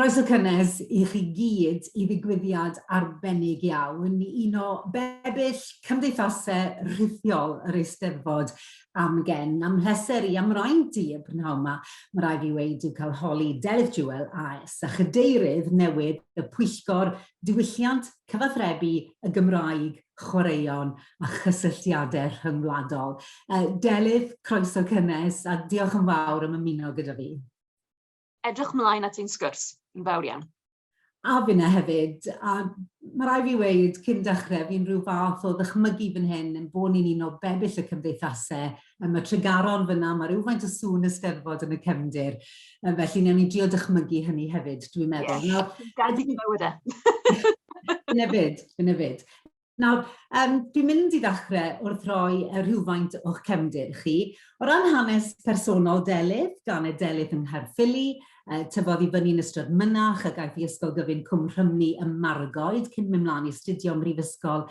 Croeso cynnes i chi gyd i ddigwyddiad arbennig iawn, un o bebyll cymdeithasau rhithiol yr Eisteddfod AmGen. Am pleser i amraint i y prynhawn yma, mae rhaid i weid i'w cael holi Delyth Jewell AS a Cadeirydd newydd y Pwyllgor Diwylliant, Cyfathrebu, y Gymraeg, Chwaraeon a Chysylltiadau Rhyngwladol. Delyth, croeso cynnes a diolch yn fawr am ymuno gyda fi. Edrych mlaen at ein sgwrs yn fawr iawn. A fyna hefyd, a mae rai fi weid cyn dechrau fi'n rhyw fath o ddychmygu fan hyn yn bod ni'n un o bebyll y cymdeithasau. Mae tregaron fyna, mae rhywfaint o sŵn Eisteddfod yn y cefndir. Felly newn ni drio dychmygu hynny hefyd, dwi'n meddwl. Gad i bywyd e. Fy'n hefyd. Nawr, dwi'n mynd i ddechrau wrth roi rhywfaint o'ch cefndir chi. O ran hanes personol Delyth, gan y Delyth yng Nghaerffili, tyfodd i fyny yn ystod mynach a gaeth i ysgol gyfun Cwm Rhymni ym Margoed cyn mynd mlaen i astudio ym Mhrifysgol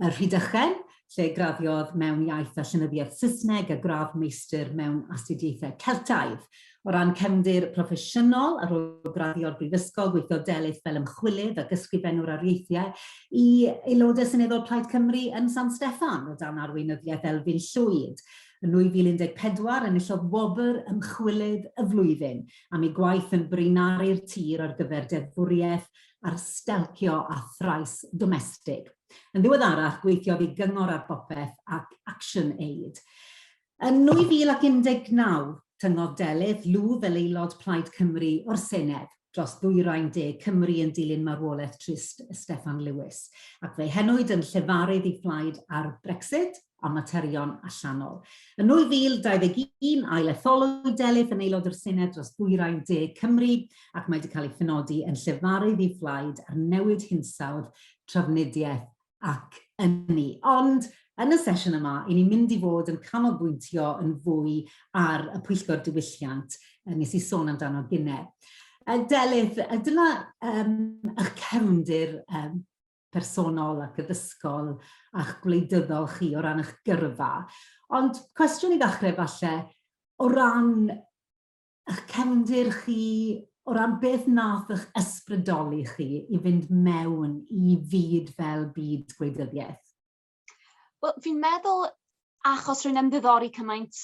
Rhydychen, lle graddiodd mewn iaith a llenyddiaeth Saesneg a gradd meistr mewn astudiaethau Celtaidd. O ran cefndir proffesiynol ar ôl graddio'r Brifysgol, gweithio Delyth fel ymchwilydd ac ysgrifennwr ariaethiau i aelodau Seneddol Plaid Cymru yn San Steffan o dan arweinyddiaeth Elfyn Llwyd. Yn 2014 enillodd wobr ymchwilydd y flwyddyn am ei gwaith yn breinaru'r tir ar gyfer deddfwriaeth ar stelcio a thrais domestig. Yn ddiweddarach, gweithiodd i gyngor ar bopeth ac Action Aid. Yn 2019, tyngodd Delyth lw fel aelod Plaid Cymru o'r Senedd dros 210 Cymru yn dilyn marwolaeth trist Steffan Lewis, ac fe henwyd yn llefarydd i Plaid ar Brexit a materion allanol. Yn 2021, ailetholwyd Delyth yn aelod o'r Senedd dros 210 Cymru, ac mae wedi cael ei phenodi yn llefarydd i Plaid ar newid hinsawdd, trafnidiaeth ac ynni. Ond yn y sesiwn yma, i ni'n mynd i fod yn canolbwyntio yn fwy ar y Pwyllgor Diwylliant, nes i sôn amdano gynnau. Delyth, dyna eich cefndir personol ac addysgol a'ch gwleidyddol chi o ran eich gyrfa. Ond cwestiwn i ddechrau falle, o ran eich cefndir chi, o ran beth nath eich ysbrydoli chi i fynd mewn i fyd fel byd gwleidyddiaeth? Wel, fi'n meddwl achos rwy'n ymddiddori cymaint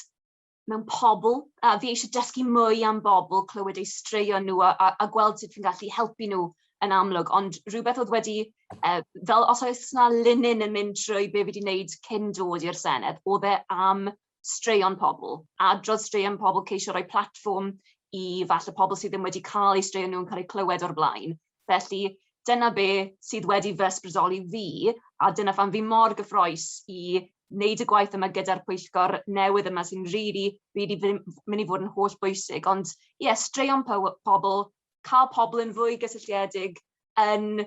mewn pobl, a fi eisiau dysgu mwy am bobl, clywed eu straeon nhw a gweld sut fi'n gallu helpu nhw yn amlwg, ond rhywbeth oedd wedi, fel os oes yna linyn yn mynd trwy be fi wedi wneud cyn dod i'r Senedd, oedd e am straeon pobl, adrodd straeon pobl ceisio rhoi platfform i falle pobl sydd ddim wedi cael eu straeon nhw'n cael eu clywed o'r blaen. Felly, dyna be sydd wedi fy ysbrydoli fi, a dyna phan fi mor gyffroes i wneud y gwaith yma gyda'r pwyllgor newydd yma sy'n mynd i fod yn holl bwysig. Ond ie, straeon pobl, cael pobl yn fwy gysylltiedig yn,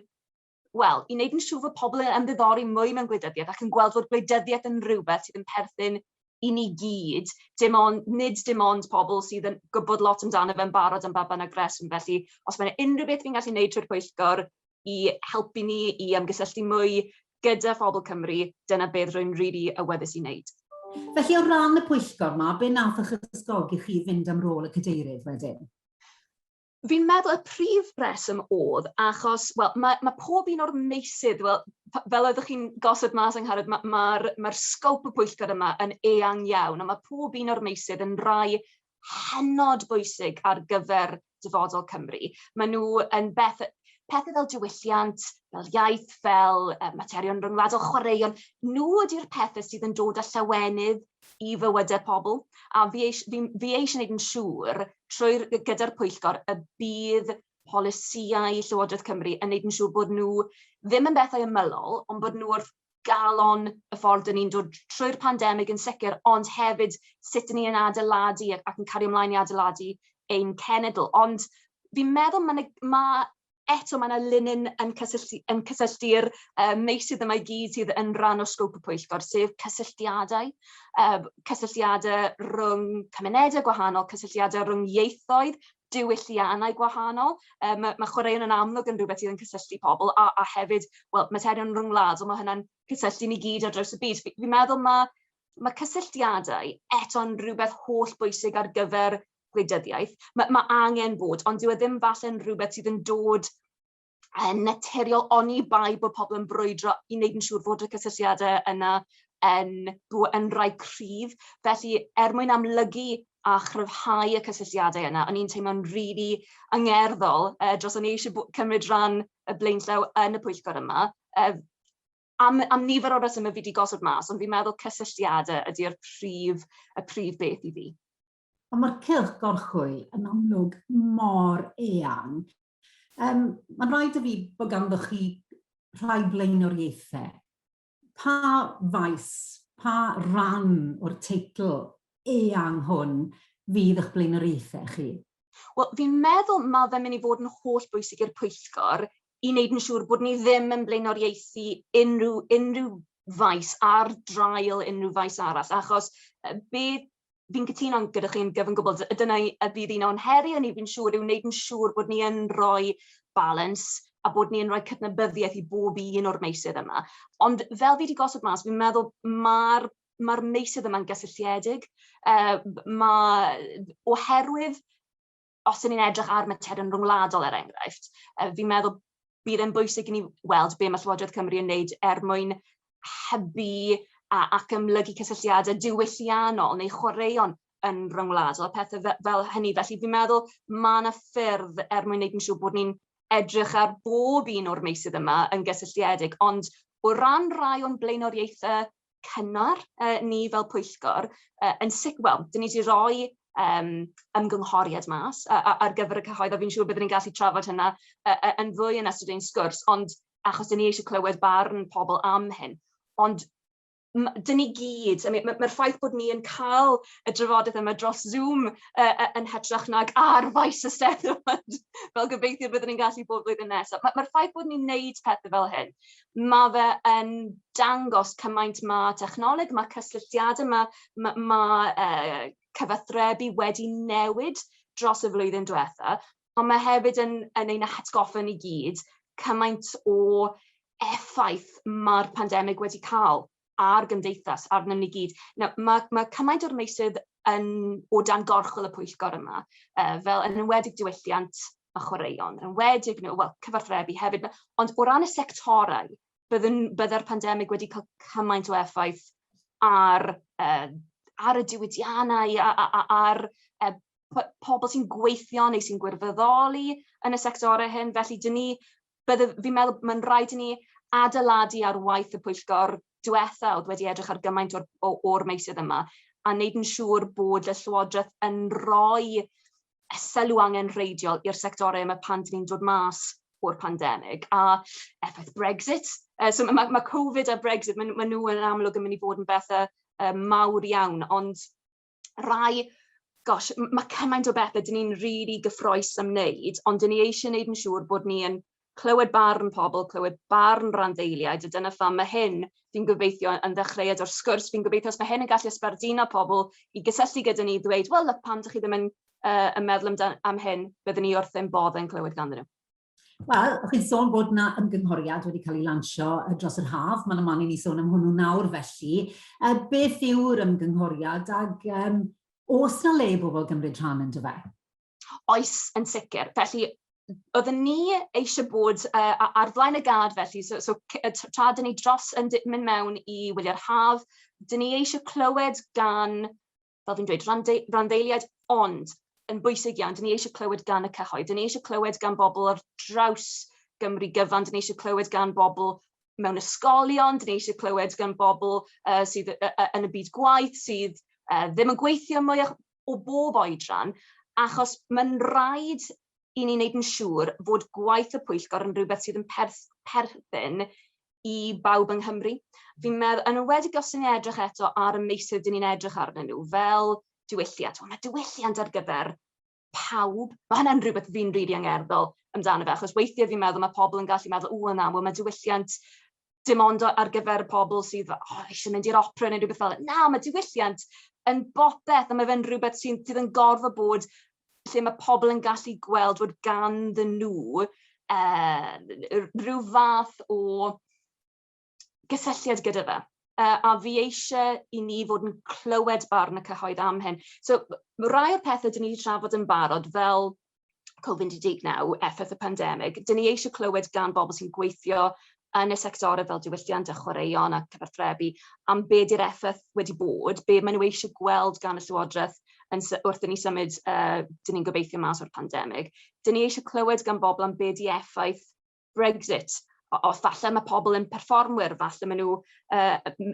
wel, i wneud yn siŵr fod pobl yn ymddiddori mwy mewn gwleidyddiaeth ac yn gweld fod gwleidyddiaeth yn rhywbeth sydd yn perthyn i ni gyd, nid dim ond pobl sydd yn gwybod lot amdano fe'n barod am baban ag reswm. Felly, os mae'n unrhyw beth fi'n gallu wneud trwy'r pwyllgor i helpu ni i ymgysylltu mwy gyda phobl Cymru, dyna beth rwy'n rili awyddus i wneud. Felly o ran y pwyllgor yma, be nath eich ysgogi chi fynd am rôl y cadeirydd wedyn? Fi'n meddwl y prif reswm oedd, achos, wel, mae pob un o'r meysydd, wel, fel oeddech chi'n gosod mas yng Nghaerdydd, mae'r sgop y pwyllgor yma yn eang iawn, a mae pob un o'r meysydd yn rai hynod bwysig ar gyfer dyfodol Cymru. Maen nhw yn pethau fel diwylliant, fel iaith, fel materion rhyngwladol, chwaraeon, nhw ydy'r pethau sydd yn dod â llawenydd i fywydau pobl. A fi eisiau gwneud yn siŵr, gyda'r pwyllgor, y bydd polisïau Llywodraeth Cymru yn gwneud yn siŵr bod nhw ddim yn bethau ymylol, ond bod nhw wrth galon y ffordd dyn ni'n dod trwy'r pandemig yn sicr, ond hefyd sut ni'n adeiladu ac yn cario ymlaen i adeiladu ein cenedl. Ond fi'n meddwl eto mae yna linyn yn cysylltu'r meysydd yma i gyd sydd yn rhan o sgop y pwyllgor, sef cysylltiadau. Cysylltiadau rhwng cymunedau gwahanol, cysylltiadau rhwng ieithoedd, diwylliannau gwahanol. Mae chwaraeon yn amlwg yn rhywbeth sydd yn cysylltu pobl, a hefyd, wel, materion rhyngwladol, mae hynna'n cysylltu ni gyd ar draws y byd. Fi'n meddwl mae cysylltiadau eto'n rhywbeth holl bwysig ar gyfer gwleidyddiaeth, mae angen bod, ond dyw e ddim falle'n rhywbeth sydd yn dod yn naturiol oni bai bod pobl yn brwydro i wneud yn siŵr fod y cysylltiadau yna yn rai cryf. Felly, mwyn amlygu a chryfhau y cysylltiadau yna, o'n i'n teimlo'n rili angerddol dros o'n i eisiau cymryd rhan y blaenllaw yn y pwyllgor yma. Am nifer o resymau fi wedi gosod mas, ond fi'n meddwl cysylltiadau ydy'r prif beth i fi. Ond mae'r cylch gorchwy yn amlwg mor eang. Mae'n rhaid i fi bod ganddoch chi rhai blaenoriaethau. Pa faes, pa ran o'r teitl eang hwn fydd eich blaenoriaethau chi? Wel, fi'n meddwl mae fe'n mynd i fod yn holl bwysig i'r pwyllgor i wneud yn siŵr bod ni ddim yn blaenoriaethu unrhyw faes ar drail unrhyw faes arall, achos fi'n cytuno gyda chi'n gyfan gwbl, dyna bydd un o'n heri ni fi'n siŵr yw wneud yn siŵr bod ni yn rhoi balans a bod ni yn rhoi cydnabyddiaeth i bob un o'r meysydd yma. Ond fel fi wedi gosod mas, fi'n meddwl mae'r meysydd yma'n gysylltiedig. Oherwydd, os ydyn ni'n edrych ar materion rhyngwladol enghraifft, fi'n meddwl bydd e'n bwysig i ni weld be mae Llywodraeth Cymru yn wneud mwyn hybu ac ymlygu cysylltiadau diwylliannol neu chwaraeon yn rhyngwladol, a pethau fel hynny. Felly fi'n meddwl mae yna ffyrdd mwyn wneud yn siŵr bod ni'n edrych ar bob un o'r meysydd yma yn gysylltiedig, ond o ran rai o'n blaenoriaethau cynnar ni fel pwyllgor, dyn ni wedi rhoi ymgynghoriad mas ar gyfer y cyhoedd, a fi'n siŵr byddwn ni'n gallu trafod hynna yn fwy yn ystod ein sgwrs, ond achos dyn ni eisiau clywed barn pobl am hyn. Ond dyn ni gyd, mae'r ffaith bod ni yn cael y drafodaeth yma dros Zoom yn hytrach nag ar faes y Eisteddfod, fel gobeithio byddwn ni'n gallu bod blwyddyn nesaf. Mae'r ffaith bod ni'n wneud pethau fel hyn, mae fe yn dangos cymaint mae technoleg, mae cysylltiadau, mae Cyfathrebu wedi newid dros y flwyddyn diwetha, ond mae hefyd yn ein atgoffa ni gyd cymaint o effaith mae'r pandemig wedi cael ar gymdeithas, arno ni gyd. Mae cymaint o'r meysydd o dan gorchol y pwyllgor yma, fel yn enwedig diwylliant a chwaraeon, yn enwedig cyfathrebu hefyd, ond o ran y sectorau, byddai'r pandemig wedi cael cymaint o effaith ar y diwydiannau, ar pobl sy'n gweithio neu sy'n gwirfoddoli yn y sectorau hyn. Felly, fi'n meddwl mae'n rhaid i ni adeiladu ar waith y pwyllgor diwetha oedd wedi edrych ar gymaint o'r meysydd yma, a wneud yn siŵr bod y Llywodraeth yn rhoi sylw angenrheidiol i'r sectorau yma pan dyn ni'n dod mas o'r pandemig. A effaith Brexit, so mae Covid a Brexit, mae nhw yn amlwg yn mynd i fod yn bethau mawr iawn, ond mae cymaint o bethau dyn ni'n rili gyffroes am wneud, ond dyn ni eisiau wneud yn siŵr bod ni yn clywed barn pobl, clywed barn randdeiliaid, a dyna phan mae hyn, fi'n gobeithio yn ddechreuad o'r sgwrs, fi'n gobeithio os mae hyn yn gallu ysbarduno pobl i gysylltu gyda ni, ddweud, wel, pan ydych chi ddim yn meddwl am hyn, byddwn ni wrth ein bodd yn clywed ganddyn nhw. Wel, chi'n sôn bod yna ymgynghoriad wedi cael ei lansio dros yr haf, mae'n ymlaen i ni sôn am hwnnw nawr felly. Beth yw'r ymgynghoriad ac oes yna le bobl gymryd rhan yn dy fe? Oes, yn sicr. Felly, oedden ni eisiau bod ar flaen y gad felly, so tra dyn ni dros yn mynd mewn i wylio'r haf, dyn ni eisiau clywed gan, fel fi'n dweud, randdeiliaid, ond yn bwysig iawn, dyn ni eisiau clywed gan y cyhoedd, dyn ni eisiau clywed gan bobl ar draws Gymru gyfan, dyn ni eisiau clywed gan bobl mewn ysgolion, dyn ni eisiau clywed gan bobl sydd yn y byd gwaith, sydd ddim yn gweithio mwy o bob oedran, achos mae'n rhaid i ni wneud yn siŵr fod gwaith y pwyllgor yn rhywbeth sydd yn perthyn i bawb yng Nghymru. Fi'n meddwl, yn enwedig os ni'n edrych eto ar y meysydd dyn ni'n edrych arnyn nhw, fel diwylliant. Mae diwylliant ar gyfer pawb. Mae hynny'n rhywbeth fi'n rili angerddol amdano fe, achos weithiau fi'n meddwl mae pobl yn gallu meddwl, mae diwylliant dim ond ar gyfer pobl sydd eisiau mynd i'r opera neu rhywbeth fel. Na, mae diwylliant yn bopeth, a mae fe'n rhywbeth sydd yn gorfod bod lle mae pobl yn gallu gweld bod ganddyn nhw rhyw fath o gysylltiad gyda fe. a fi eisiau i ni fod yn clywed barn y cyhoedd am hyn. So, rai o'r pethau dyn ni wedi trafod yn barod fel Covid-19, effaith y pandemig, dyn ni eisiau clywed gan bobl sy'n gweithio yn y sectorau fel Diwylliant a Chwaraeon a Cyfathrebu am be di'r effaith wedi bod, be maen nhw eisiau gweld gan y Llywodraeth wrth i ni symud, dyn ni'n gobeithio mas o'r pandemig. Dyn ni eisiau clywed gan bobl am be di effaith Brexit. O falle mae pobl yn perfformwyr, falle maen nhw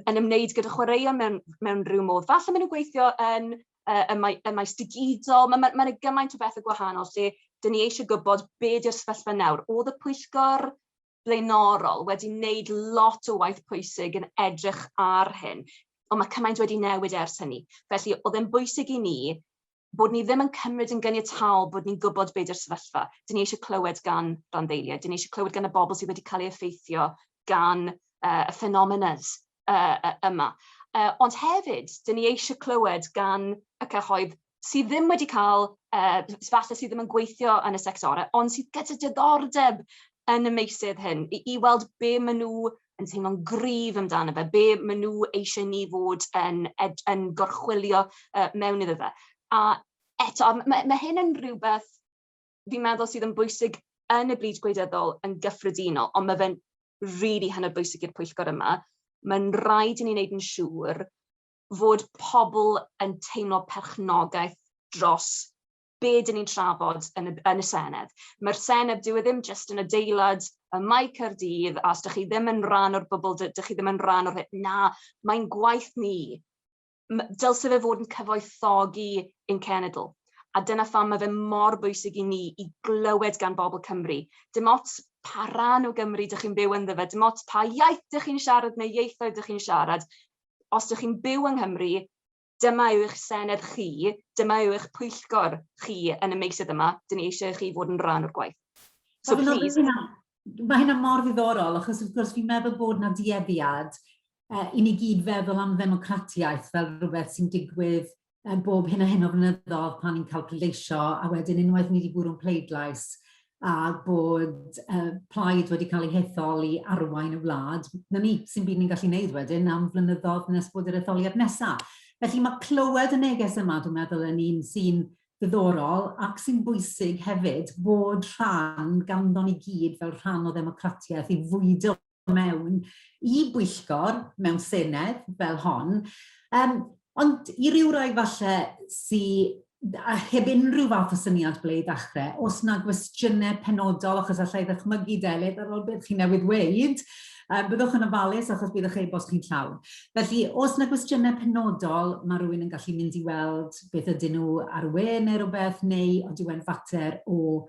yn ymwneud gyda chwaraeon mewn rhyw modd, falle maen nhw gweithio yn y maes digidol, mae'n gymaint o bethau gwahanol lle dyn ni eisiau gwybod be di'r sefyllfa nawr. Oedd y Pwyllgor blaenorol wedi wneud lot o waith pwysig yn edrych ar hyn, ond mae cymaint wedi newid ers hynny. Felly, oedd e'n bwysig i ni bod ni ddim yn cymryd yn gyniataol bod ni'n gwybod be di'r sefyllfa. Dyn ni eisiau clywed gan randdeiliaid, dyn ni eisiau clywed gan y bobl sydd wedi cael ei effeithio gan y ffenomenas yma. Ond hefyd, dyn ni eisiau clywed gan y cyhoedd sydd ddim wedi cael, falle sydd ddim yn gweithio yn y sectorau, ond sydd gyda diddordeb yn y meysydd hyn, i weld be maen nhw yn teimlo'n gryf amdano fe, be maen nhw eisiau ni fod yn gorchwilio mewn iddo fe. A eto, mae hyn yn rhywbeth fi'n meddwl sydd yn bwysig yn y byd gwleidyddol yn gyffredinol, ond mae fe'n rili hynod bwysig i'r pwyllgor yma. Mae'n rhaid i ni wneud yn siŵr fod pobl yn teimlo perchnogaeth dros be dyn ni'n trafod yn y Senedd. Mae'r Senedd, dyw e ddim jyst yn adeilad y mae Caerdydd, a os ydych chi ddim yn rhan o'r bobl, ydych chi ddim yn rhan o'r hyn. Na, mae'n gwaith ni. Dylse fe fod yn cyfoethogi ein cenedl. A dyna pham mae fe mor bwysig i ni i glywed gan bobl Cymru. Dim ots pa rhan o Gymru ydych chi'n byw ynddo fe, dim ots pa iaith ydych chi'n siarad neu ieithoedd ydych chi'n siarad. Os ydych chi'n byw yng Nghymru, dyma yw eich Senedd chi, dyma yw eich pwyllgor chi yn y meysydd yma, dyn ni eisiau chi fod yn rhan o'r gwaith. So please. Mae hynna mor ddiddorol, achos wrth gwrs fi'n meddwl bod na dueddiad i ni gyd feddwl am ddemocratiaeth fel rhywbeth sy'n digwydd bob hyn a hyn o flynyddoedd pan ni'n cael pleidleisio, a wedyn unwaith ni wedi bwrw'n pleidlais a bod plaid wedi cael ei hethol i arwain y wlad, na ni sy'n byd ni'n gallu gwneud wedyn am flynyddoedd nes bod yr etholiad nesaf. Felly mae clywed y neges yma, dwi'n meddwl, yn un sy'n ddiddorol ac sy'n bwysig hefyd bod rhan ganddo ni gyd fel rhan o ddemocratiaeth i fwydo mewn i bwyllgor mewn Senedd fel hon. Ond i ryw rai falle sydd heb unrhyw fath o syniad ble i ddechrau, os na gwestiynau penodol, achos allai ddychmygu Delyth ar ôl beth chi newydd weid, byddwch yn ofalus achos byddwch e-bost chi'n llawn. Felly, os na gwestiynau penodol, mae rhywun yn gallu mynd i weld beth ydyn nhw ar we neu rhywbeth, neu o diwen fater o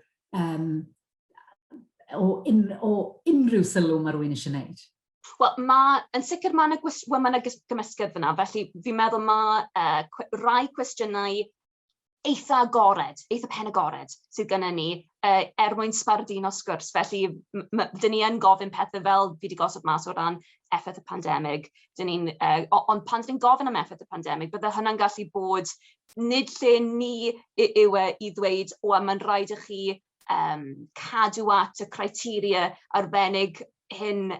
unrhyw sylw mae rhywun eisiau gwneud. Wel, yn sicr mae yna gymysgedd fyna, felly fi'n meddwl mae rai cwestiynau eitha agored, eitha pen agored sydd gennym ni mwyn sbardino sgwrs. Felly, dyn ni yn gofyn pethau fel fi wedi gosod mas o ran effaith y pandemig. Ond pan dyn ni'n gofyn am effaith y pandemig, bydde hynna'n gallu bod nid lle ni yw i ddweud, o, mae'n rhaid i chi cadw at y criteria arbennig hyn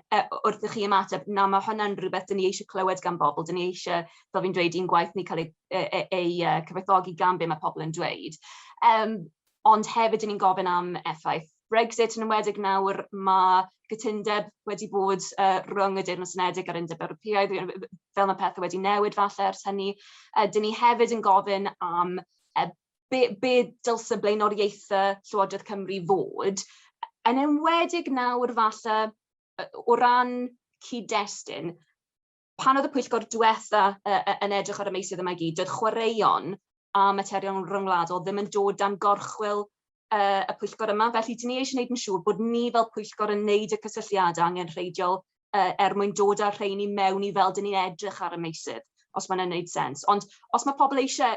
wrth i chi ymateb, na mae hwnna'n rhywbeth dyn ni eisiau clywed gan bobl, dyn ni eisiau, fel fi'n dweud, un gwaith ni cael ei cyfoethogi gan be mae pobl yn dweud. Ond hefyd dyn ni'n gofyn am effaith Brexit yn ymwedig nawr, mae gytundeb wedi bod rhwng y Deyrnas Unedig a'r Undeb Ewropeaidd, fel mae pethau wedi newid falle ers hynny. Dyn ni hefyd yn gofyn am be dylse blaenoriaethau Llywodraeth Cymru fod, yn enwedig nawr falle o ran cyd-destun, pan oedd y pwyllgor diwetha yn edrych ar y meysydd yma i gyd, doedd chwaraeon a materion rhyngwladol ddim yn dod dan gorchwil y pwyllgor yma, felly dyn ni eisiau gwneud yn siŵr bod ni fel pwyllgor yn wneud y cysylltiadau angenrheidiol mwyn dod â'r rheini mewn i fel dyn ni'n edrych ar y meysydd, os mae'n wneud sens. Ond os mae pobl eisiau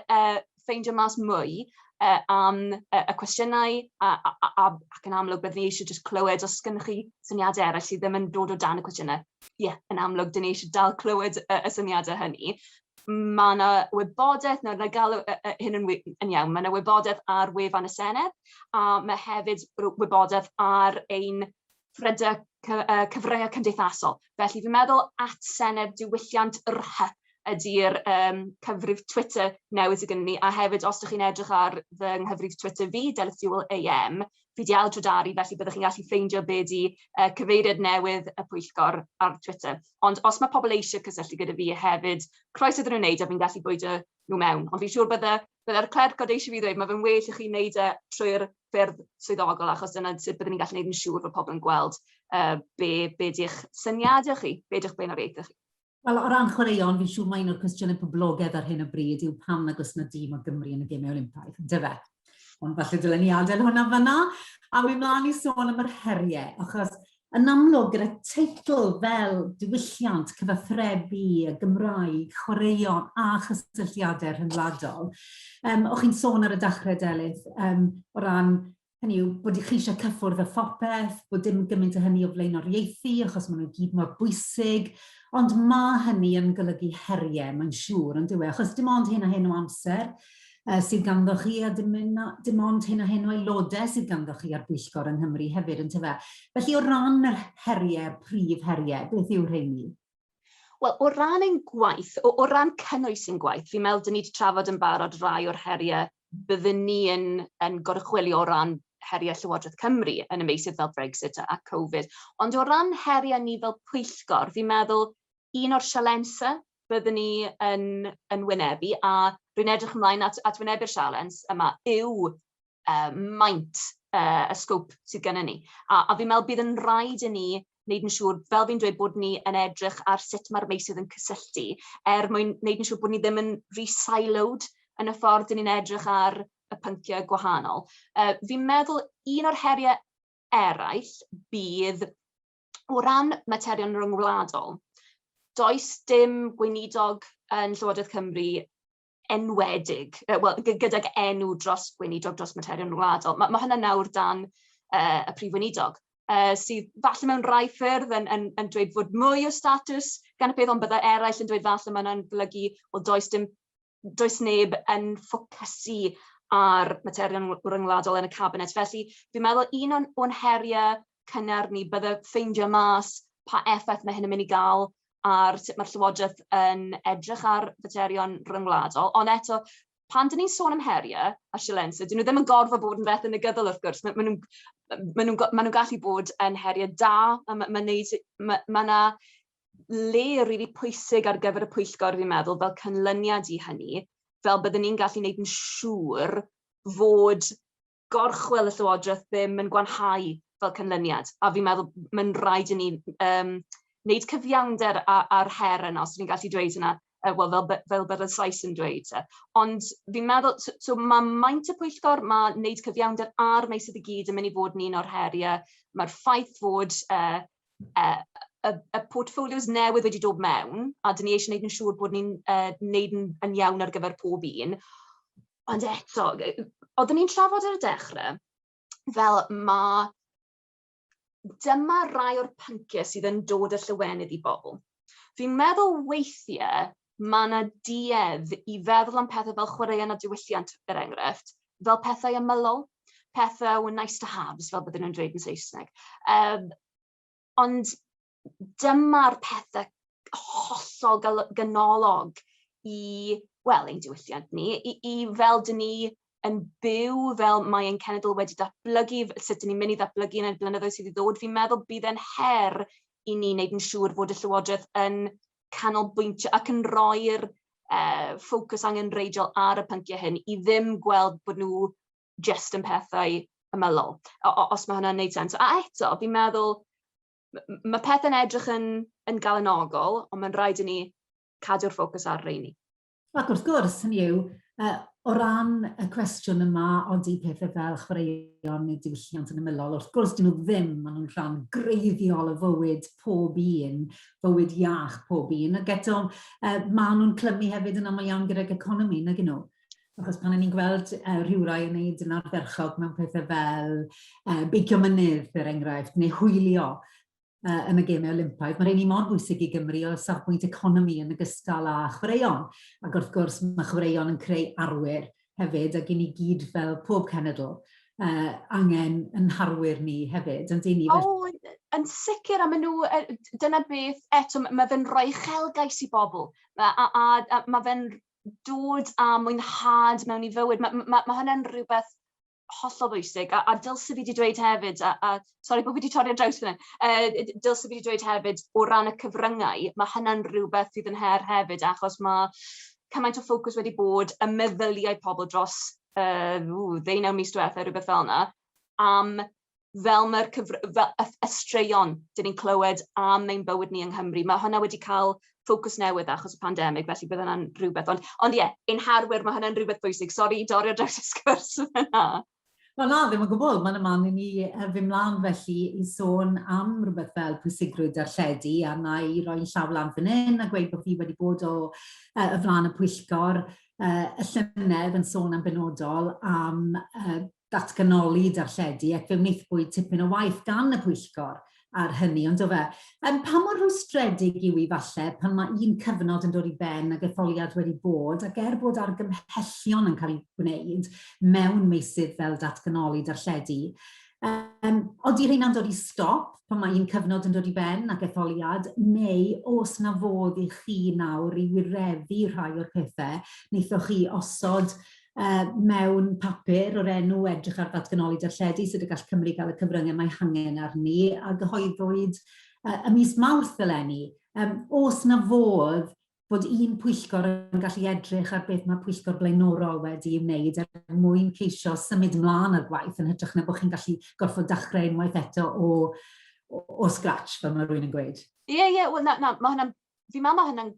ffeindio mas mwy am y cwestiynau ac yn amlwg byddwn ni eisiau jyst clywed os gynnwch chi syniadau eraill sydd ddim yn dod o dan y cwestiynau. Ie, yn amlwg, dyn ni eisiau dal clywed y syniadau hynny. Mae yna wybodaeth, na gael hyn yn iawn, mae yna wybodaeth ar wefan y Senedd, a mae hefyd wybodaeth ar ein ffrydau cyfryngau cymdeithasol. Felly fi'n meddwl at Senedd Diwylliant ydy'r cyfrif Twitter newydd sydd gen ni, a hefyd os ydych chi'n edrych ar fy nghyfrif Twitter fi, Delyth Jewell AS, fi di aildrydari, felly byddwch chi'n gallu ffeindio be di cyfeiriad newydd y Pwyllgor ar Twitter. Ond os mae pobl eisiau cysylltu gyda fi hefyd, croeso iddyn nhw'n wneud a fi'n gallu bwydo nhw mewn. Ond fi'n siŵr bydde'r clercod eisiau fi ddweud, mae fe'n well i chi wneud trwy'r ffyrdd swyddogol, achos dyna sut byddwn ni'n gallu wneud yn siŵr fod pobl yn gweld be di'ch syniadau chi, be di'ch blaenoriaethau chi. Wel, o ran chwaraeon, fi'n siŵr mae un o'r cwestiynau poblogaidd ar hyn o bryd yw pam nag oes na dîm o Gymru yn y Gemau Olympaidd, dyfe? Ond falle dylen ni adael hwnna fyna. A wy'n mlaen i sôn am yr heriau, achos yn amlwg gyda teitl fel Diwylliant, Cyfathrebu, y Gymraeg, Chwaraeon a Chysylltiadau Rhyngwladol. O'ch chi'n sôn ar y dechrau, Delyth, o ran hynny yw bod chi eisiau cyffwrdd y phopeth, bod dim gymaint o hynny o flaenoriaethu, achos maen nhw gyd mor bwysig, ond mae hynny yn golygu heriau, mae'n siŵr, yn dywe, achos dim ond hyn a hyn o amser sydd ganddo chi, a dim ond hyn a hyn o aelodau sydd ganddo chi ar Bwyllgor yng Nghymru hefyd, yn tyfe. Felly o ran yr heriau, prif heriau, beth yw'r rheini? Wel, o ran ein gwaith, o ran cynnwys ein gwaith, fi'n meddwl dyn ni wedi trafod yn barod rai o'r heriau byddwn ni yn goruchwylio o ran heriau Llywodraeth Cymru yn y meysydd fel Brexit a Covid. Ond o ran heriau ni fel Pwyllgor, fi'n meddwl un o'r sialensau byddwn ni yn wynebu, a rwy'n edrych ymlaen at wynebu'r sialens yma yw maint y sgwp sydd gennym ni. A fi'n meddwl bydd yn rhaid i ni wneud yn siŵr, fel fi'n dweud, bod ni yn edrych ar sut mae'r meysydd yn cysylltu, mwyn wneud yn siŵr bod ni ddim yn re-siloed yn y ffordd dyn ni'n edrych ar y pynciau gwahanol. Fi'n meddwl un o'r heriau eraill bydd o ran materion rhyngwladol. Does dim gweinidog yn Llywodraeth Cymru enwedig, gydag enw dros gweinidog dros materion rhyngwladol. Mae hynny nawr dan y prif weinidog, sydd falle mewn rai ffyrdd yn dweud fod mwy o status gan y peth, ond byddai eraill yn dweud falle mae hynny'n golygu o does neb yn ffocysu ar materion rhyngwladol yn y cabinet. Felly, fi'n meddwl un o'n heriau cynnar ni bydde ffeindio mas pa effaith mae hyn yn mynd i gael ar sut mae'r Llywodraeth yn edrych ar materion rhyngwladol. Ond eto, pan dyn ni'n sôn am heriau a sialensau, dyn nhw ddim yn gorfod bod yn beth yn negyddol wrth gwrs. Maen nhw'n gallu bod yn heriau da, a mae yna le rili pwysig ar gyfer y Pwyllgor, fi'n meddwl, fel canlyniad i hynny, fel byddwn ni'n gallu gwneud yn siŵr fod gorchwel y Llywodraeth ddim yn gwanhau fel canlyniad. A fi'n meddwl mae'n rhaid i ni wneud cyfiawnder ar her yna, os ni'n gallu dweud yna, fel bydd y Sais yn dweud. Ond fi'n meddwl, so mae maint y Pwyllgor, mae wneud cyfiawnder ar meysydd i gyd yn mynd i fod yn un o'r heriau. Mae'r ffaith fod y portfolios newydd wedi dod mewn, a dyn ni eisiau gwneud yn siŵr bod ni'n wneud yn iawn ar gyfer pob un. Ond eto, oeddwn ni'n trafod ar y dechrau, fel dyma rai o'r pynciau sydd yn dod y Llywonydd i bobl. Fi'n meddwl weithiau mae yna duedd i feddwl am pethau fel chwaraeon a diwylliant, er enghraifft, fel pethau ymylol, pethau o nice to haves, fel byddwn nhw'n dweud yn Saesneg. Ond dyma'r pethau hollol ganolog i, ein diwylliant ni, i fel dyn ni yn byw, fel mae ein cenedl wedi datblygu, sut dyn ni'n mynd i ddatblygu yn y blynyddoedd sydd i ddod. Fi'n meddwl bydd e'n her i ni wneud yn siŵr fod y Llywodraeth yn canolbwyntio ac yn rhoi'r ffocws angenreidiol ar y pynciau hyn, i ddim gweld bod nhw just yn pethau ymylol, os mae hwnna'n wneud sens. A eto, fi'n meddwl, mae pethau'n edrych yn galanogol, ond mae'n rhaid i ni cadw'r ffocws ar rheini. Ac wrth gwrs, hynny yw, o ran y cwestiwn yma, odi pethau fel chwaraeon neu diwylliant yn ymylol, wrth gwrs dyn nhw ddim, maen nhw'n rhan greiddiol o fywyd pob un, fywyd iach pob un, ac eto maen nhw'n clymu hefyd yn aml iawn gyda'r economi, nag nhw. Achos pan ni'n gweld rhywrai yn gwneud yn ardderchog mewn pethau fel beicio mynydd, er enghraifft, neu hwylio yn y Gemau Olympaidd, mae rhaid mor bwysig i Gymru o safbwynt economi yn ogystal â chwaraeon. Ac wrth gwrs mae chwaraeon yn creu arwyr hefyd, ac i ni gyd fel pob cenedl angen yn harwyr ni hefyd. Yn sicr, a maen nhw, dyna beth, eto, mae fe'n rhoi uchelgais i bobl, a mae fe'n dod a mwynhad mewn i fywyd. Mae hynny'n rhywbeth hollol bwysig, a dylse fi wedi dweud hefyd, sori bod fi wedi torri ar draws fan hyn, dylse fi wedi dweud hefyd, o ran y cyfryngau, mae hynny'n rhywbeth sydd yn her hefyd, achos mae cymaint o ffocws wedi bod y meddyliau pobl dros 19 mis diwethaf, rhywbeth fel yna, am fel mae'r y straeon dyn ni'n clywed am ein bywyd ni yng Nghymru. Mae hwnna wedi cael ffocws newydd achos y pandemig, felly bydd hwnna'n rhywbeth. Ond ie, ein harwyr, mae hwnna'n rhywbeth bwysig. Sori, dorio draws y sgwrs yna. Wel na, ddim yn gwybod. Mae'n yma i ni fy mlaen felly i sôn am rhywbeth fel pwysigrwydd darlledu, a na i roi llaw lan fan hyn a gweud bod fi wedi bod o y flaen y Pwyllgor y llynedd yn sôn am benodol am datganoli darlledu ac fe wnaethpwyd tipyn o waith gan y Pwyllgor ar hynny, ond o fe. Pa mor rwystredig yw i falle pan mae un cyfnod yn dod i ben ag etholiad wedi bod, ac bod argymhellion yn cael ei gwneud mewn meysydd fel datganoli darlledu, Odi rheina'n dod i stop pan mae un cyfnod yn dod i ben ac etholiad, neu os na fodd i chi nawr i wireddu rhai o'r pethau, wnaethoch chi osod mewn papur o'r enw edrych ar ddatganoli darlledu sydd y gall Cymru gael y cyfryngau mae hangen arni a gyhoeddwyd y mis Mawrth eleni. Os na fodd bod un pwyllgor yn gallu edrych ar beth mae pwyllgor blaenorol wedi ei wneud mwyn ceisio symud mlaen ar gwaith yn hytrach na bod chi'n gallu gorfod dechrau unwaith eto o scratch, fel mae rhywun yn gweud. Ie, wel na, fi'n meddwl mae hynny'n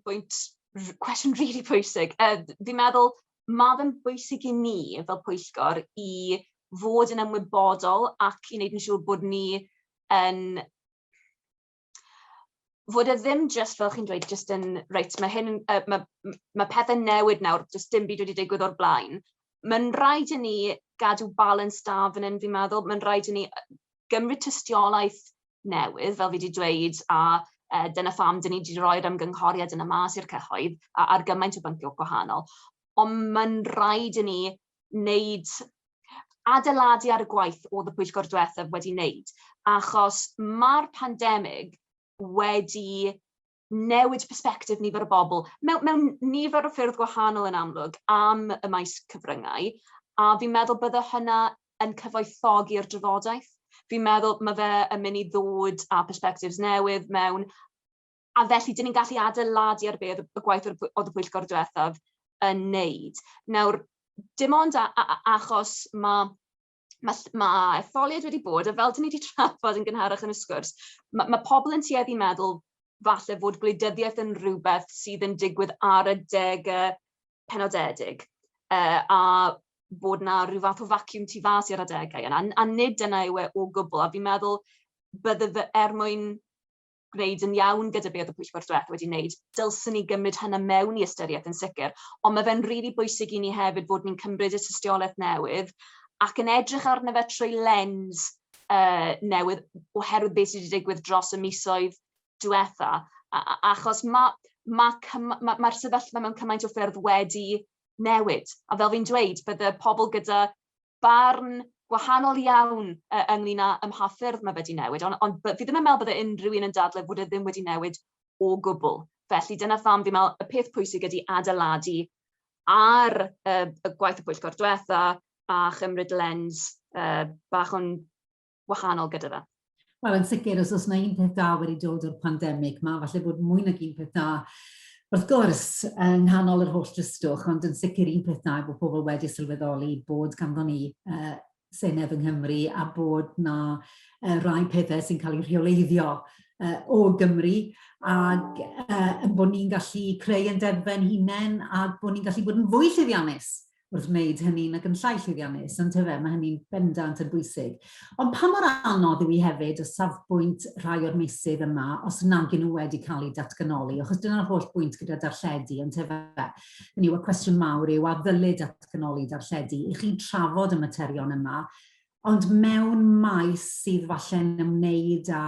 cwestiwn really pwysig. Fi'n meddwl mae fe'n bwysig i ni fel pwyllgor i fod yn ymwybodol ac i wneud yn siŵr bod ni yn fod e ddim just fel chi'n dweud, just yn, reit, mae pethau newid nawr, just dim byd wedi digwydd o'r blaen. Mae'n rhaid i ni gadw balans da fan hyn, fi'n meddwl, mae'n rhaid i ni gymryd tystiolaeth newydd, fel fi wedi dweud, a dyna pham dyn ni wedi roi'r ymgynghoriad yna mas i'r cyhoedd ar gymaint o bynciau gwahanol. Ond mae'n rhaid i ni wneud adeiladu ar y gwaith oedd y pwyllgor diwethaf wedi wneud, achos mae'r pandemig wedi newid perspektif nifer o bobl mewn nifer o ffyrdd gwahanol yn amlwg am y maes cyfryngau, a fi'n meddwl bydde hynna yn cyfoethogi'r drafodaeth. Fi'n meddwl mae fe yn mynd i ddod â perspectives newydd mewn, a felly dyn ni'n gallu adeiladu ar beth y gwaith oedd y pwyllgor diwethaf yn wneud. Nawr, dim ond achos mae etholiad wedi bod, a fel dyn ni wedi trafod yn gynharach yn y sgwrs, mae pobl yn tueddu meddwl falle fod gwleidyddiaeth yn rhywbeth sydd yn digwydd ar y degau penodedig, a bod na rhyw fath o vacuum tu fas i'r adegau yna, a nid dyna yw e o gwbl, a fi'n meddwl bydde mwyn gwneud yn iawn gyda beth y pwyllgor diwethaf wedi wneud, dylsyn ni gymryd hynna mewn i ystyriaeth yn sicr, ond mae fe'n rili bwysig i ni hefyd bod ni'n cymryd y tystiolaeth newydd ac yn edrych arno fe trwy lens newydd oherwydd beth sydd wedi digwydd dros y misoedd diwetha, achos mae'r sefyllfa mewn cymaint o ffyrdd wedi newid. A fel fi'n dweud, bydde pobl gyda barn gwahanol iawn ynglyn â ymhaffyrdd mae wedi newid, ond fi ddim yn meddwl bydde unrhyw un yn dadlau fod e ddim wedi newid o gwbl. Felly dyna pham fi'n meddwl y peth pwysig ydy adeiladu ar y gwaith y pwyllgor diwetha a chymryd lens bach o'n wahanol gyda fe. Wel, yn sicr, os oes yna un peth da wedi dod o'r pandemig, mae falle bod mwy nag un peth da. Wrth gwrs, yng nghanol yr holl dristwch, ond yn sicr un peth da bod pobl wedi sylweddoli bod ganddo ni Senedd yng Nghymru a bod na rai pethau sy'n cael eu rheoleiddio o Gymru ac bod ni'n gallu creu yn derfen hunain a bod ni'n gallu bod yn fwy llwyddiannus wrth wneud hynny'n ac yn llai llwyddiannus, ond tyfe, mae hynny'n bendant yn bwysig. Ond pa mor anodd yw i hefyd o safbwynt rhai o'r meysydd yma os nag nhw wedi cael eu datganoli, achos dyna'r holl bwynt gyda darlledu, ond tyfe, hynny yw y cwestiwn mawr yw a ddylid datganoli darlledu i chi trafod y materion yma, ond mewn maes sydd falle'n ymwneud â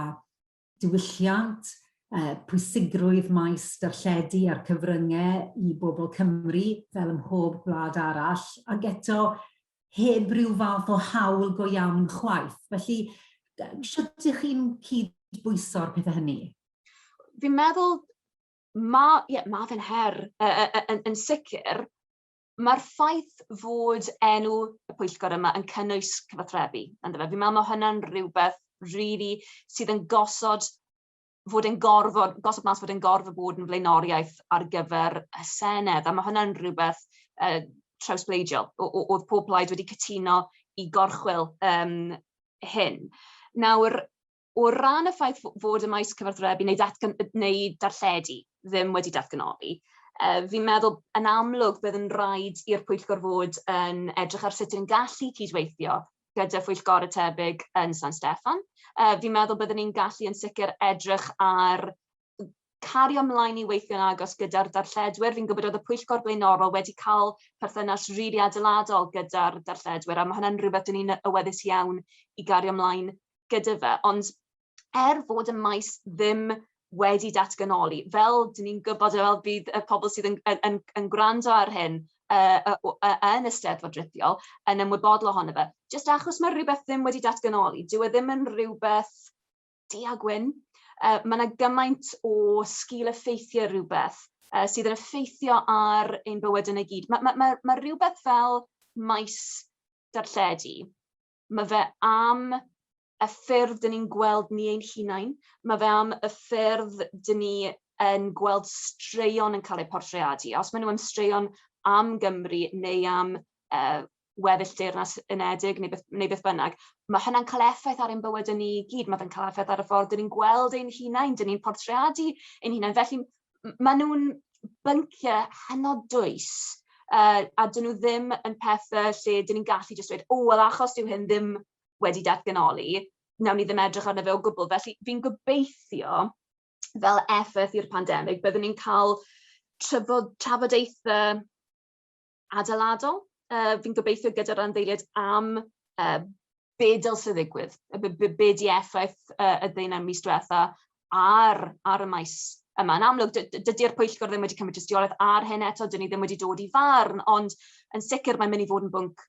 diwylliant, pwysigrwydd maes darlledu a'r cyfryngau i bobl Cymru fel ym mhob gwlad arall, ac eto heb ryw fath o hawl go iawn chwaith. Felly, sut ydych chi'n cydbwyso'r pethau hynny? Fi'n meddwl, ma fe'n her yn sicr, mae'r ffaith fod enw y pwyllgor yma yn cynnwys cyfathrebu. Fi'n meddwl mae hynna'n rhywbeth really sydd yn gosod mas fod yn gorfod bod yn flaenoriaeth ar gyfer y Senedd, a mae hynna'n rhywbeth trawsbleidiol, oedd pob plaid wedi cytuno i gorchwil hyn. Nawr, o ran y ffaith fod y maes cyfathrebu neu darlledu ddim wedi datganoli, fi'n meddwl yn amlwg bydd yn rhaid i'r pwyllgor fod yn edrych ar sut yn gallu cydweithio gyda phwyllgorau tebyg yn San Steffan. Fi'n meddwl byddwn ni'n gallu yn sicr edrych ar cario ymlaen i weithio'n agos gyda'r darlledwyr. Fi'n gwybod oedd y pwyllgor blaenorol wedi cael perthynas rili adeiladol gyda'r darlledwyr, a mae hynny'n rhywbeth ni'n awyddus iawn i gario ymlaen gyda fe. Ond fod y maes ddim wedi datganoli, fel dyn ni'n gwybod fel bydd y pobl sydd yn gwrando ar hyn yn Eisteddfod ryddiol yn ymwybodol ohono fe, jyst achos mae rhywbeth ddim wedi datganoli, dyw e ddim yn rhywbeth di-a-gwyn. Mae yna gymaint o sgil effeithiau rhywbeth sydd yn effeithio ar ein bywyd yn y gyd. Mae rhywbeth fel maes darlledu, mae fe am y ffyrdd dyn ni'n gweld ni ein hunain, mae fe am y ffyrdd dyn ni yn gweld straeon yn cael eu portreadu. Os maen nhw yn straeon am Gymru neu am weddill Deyrnas Unedig neu beth bynnag, mae hynna'n cael effaith ar ein bywyd yn ni gyd. Mae fe'n cael effaith ar y ffordd dyn ni'n gweld ein hunain, dyn ni'n portreadu ein hunain. Felly maen nhw'n bynciau hynod dwys, a dyn nhw ddim yn pethau lle dyn ni'n gallu jyst dweud, wel achos dyw hyn ddim wedi datganoli, nawn ni ddim edrych arno fe o gwbl. Felly fi'n gobeithio fel effaith i'r pandemig, byddwn ni'n cael trafodaethau adeiladol. Fi'n gobeithio gyda'r anddeiliad am be dylse ddigwydd, be di effaith y ddeunaw mis diwetha ar y maes yma. Yn amlwg, dydy'r pwyllgor ddim wedi cymryd tystiolaeth ar hyn eto, dyn ni ddim wedi dod i farn, ond yn sicr mae'n mynd i fod yn bwnc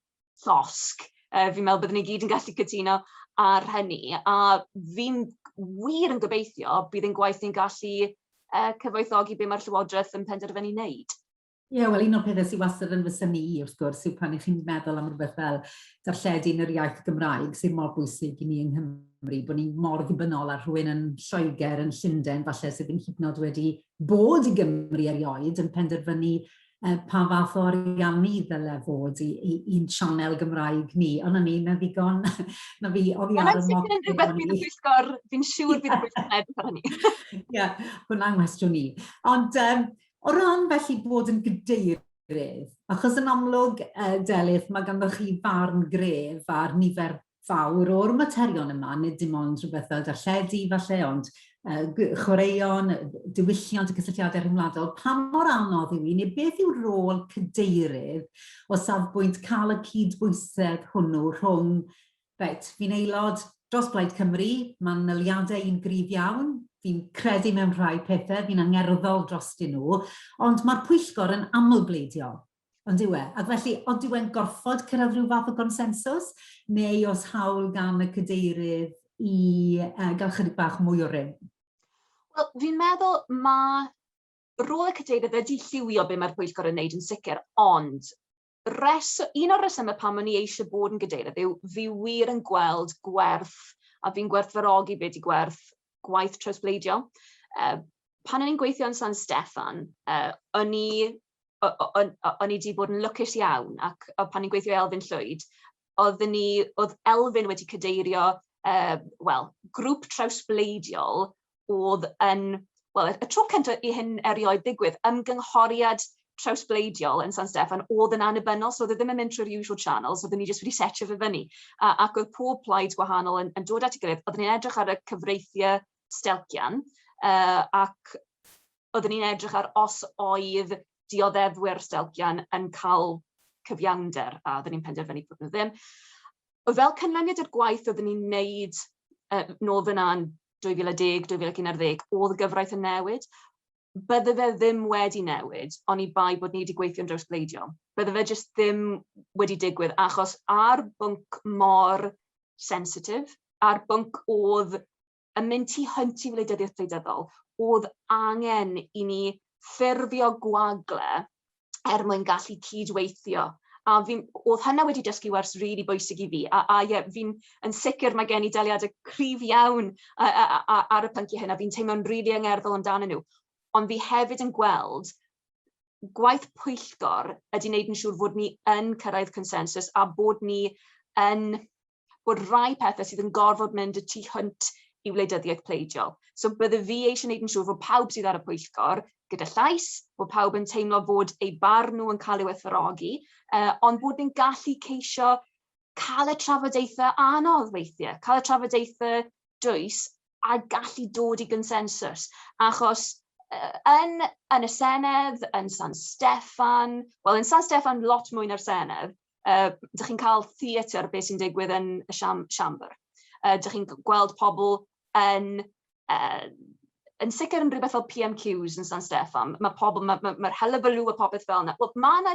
llosg. Fi'n meddwl byddwn ni gyd yn gallu cytuno ar hynny, a fi'n wir yn gobeithio bydd yn gwaith ni'n gallu cyfoethogi be mae'r Llywodraeth yn penderfynu wneud. Ie, wel, un o'r pethau sydd wastad yn fysynu i, wrth gwrs, yw pan ych chi'n meddwl am rhywbeth fel darlledu yn yr iaith Gymraeg, sydd mor bwysig i ni yng Nghymru, bod ni mor ddibynnol ar rhywun yn Lloegr, yn Llundain, falle sydd yn hyd yn oed wedi bod i Gymru erioed, yn penderfynu pa fath o ariannu ddyle fod i'n sianel Gymraeg ni. Ond na ni, na ddigon, na fi oddi ar y moc. Mae'n sicr yn rhywbeth bydd y pwyllgor, fi'n siŵr bydd y pwyllgor edrych ar hynny. Ie, hwnna'n ngwestiwn ni. Ond o ran felly bod yn gadeirydd, achos yn amlwg, Delyth, mae ganddoch chi farn gref ar nifer fawr o'r materion yma, nid dim ond rhywbeth fel darlledu falle, ond chwaraeon, diwylliant y cysylltiadau rhyngwladol. Pa mor anodd yw i, neu beth yw'r rôl cadeirydd o safbwynt cael y cydbwysedd hwnnw rhwng, fi'n aelod dros Blaid Cymru, mae'n nyliadau i'n gryf iawn, fi'n credu mewn rhai pethau, fi'n angerddol drostyn nhw, ond mae'r pwyllgor yn amlbleidiol. Ond yw e? Ac felly, ond yw e'n gorfod cyrraedd rhyw fath o gonsensws, neu os hawl gan y cadeirydd i gael chydig bach mwy o rym? Wel, fi'n meddwl mae rôl y cadeirydd wedi lliwio be mae'r pwyllgor yn wneud yn sicr, ond un o'r resymau pam o'n i eisiau bod yn gadeirydd yw fi wir yn gweld gwerth, a fi'n gwerthfawrogi beth i gwaith trawsbleidiol. Pan o'n i'n gweithio yn San Steffan, o'n i wedi bod yn lwcus iawn, ac pan ni'n gweithio Elfyn Llwyd, oedd Elfyn wedi cadeirio grŵp trawsbleidiol oedd yn, y tro cyntaf i hyn erioed digwydd, ymgynghoriad trawsbleidiol yn San Steffan oedd yn annibynnol, so oedd ddim yn mynd trwy'r usual channels, oedden ni jyst wedi setio fe fyny. Ac oedd pob plaid gwahanol yn dod at ei gilydd, oedden ni'n edrych ar y cyfreithiau stelcian, ac oedden ni'n edrych ar os oedd dioddefwyr stelcian yn cael cyfiawnder, a oedden ni'n penderfynu bod nhw ddim. Fel canlyniad i'r gwaith oedden ni'n wneud nôl fyna'n 2010-2011, oedd y gyfraith yn newid. Bydde fe ddim wedi newid, ond i bai bod ni wedi gweithio'n drawsbleidiol. Bydde fe jyst ddim wedi digwydd, achos ar bwnc mor sensitif, ar bwnc oedd yn mynd tu hwnt i wleidyddiaeth gwleidyddol, oedd angen i ni ffurfio gwagle mwyn gallu cydweithio. A oedd hynna wedi dysgu wers rili bwysig i fi. Fi'n yn sicr mae gen i deliadau cryf iawn ar y pynciau hynna. Fi'n teimlo'n rili angerddol amdano nhw. Ond fi hefyd yn gweld gwaith Pwyllgor ydy wneud yn siŵr fod ni yn cyrraedd consensus a bod rai pethau sydd yn gorfod mynd y tu hwnt i wleidyddiaeth pleidiol. So bydde fi eisiau wneud yn siŵr fod pawb sydd ar y Pwyllgor gyda llais, bod pawb yn teimlo fod eu barn nhw yn cael ei werthfawrogi, ond bod ni'n gallu ceisio cael y trafodaethau anodd weithiau, cael y trafodaethau dwys a gallu dod i consensus. Achos yn y Senedd, yn San Steffan, wel yn San Steffan lot mwy na'r Senedd, dych chi'n cael theatr beth sy'n digwydd yn y siambr. Dych chi'n gweld pobl yn sicr yn rhywbeth fel PMQs yn San Steffan. Mae'r helabalw a popeth fel yna. Wel, mae yna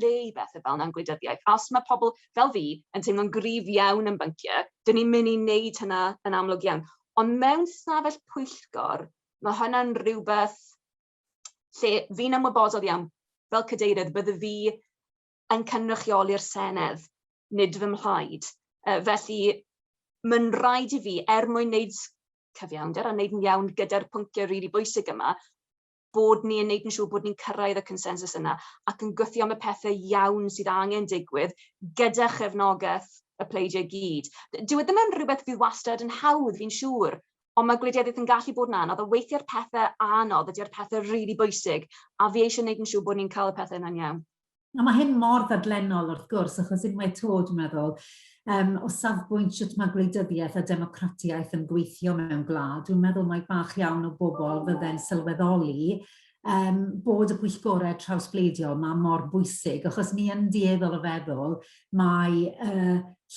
le i bethau fel yna'n gwleidyddiaeth. Os mae pobl fel fi yn teimlo'n gryf iawn yn bynciau, dyn ni'n mynd i wneud hynna yn amlwg iawn. Ond mewn stafell Pwyllgor, mae hynna'n rhywbeth lle fi'n ymwybodol iawn, fel cadeirydd, bydde fi yn cynrychioli'r Senedd, nid fy mhlaid. Felly, mae'n rhaid i fi, mwyn wneud cyfiawnder a wneud yn iawn gyda'r pwnciau rili bwysig yma, bod ni'n wneud yn siŵr bod ni'n cyrraedd y consensus yna ac yn gwythio am y pethau iawn sydd angen digwydd gyda chefnogaeth y pleidiau gyd. Dyw e ddim yn rhywbeth fydd wastad yn hawdd, fi'n siŵr, ond mae gwleidyddiaeth yn gallu bod yn anodd, a weithio'r pethau anodd ydy'r pethau rili bwysig, a fi eisiau wneud yn siŵr bod ni'n cael y pethau yna'n iawn. A mae hyn mor ddadlennol wrth gwrs, achos unwaith to, dwi'n meddwl, o safbwynt sut mae gwleidyddiaeth a democratiaeth yn gweithio mewn gwlad, dwi'n meddwl mae bach iawn o bobl fydde'n sylweddoli bod y pwyllgorau trawsbleidiol mae mor bwysig, achos ni yn dueddol o feddwl mae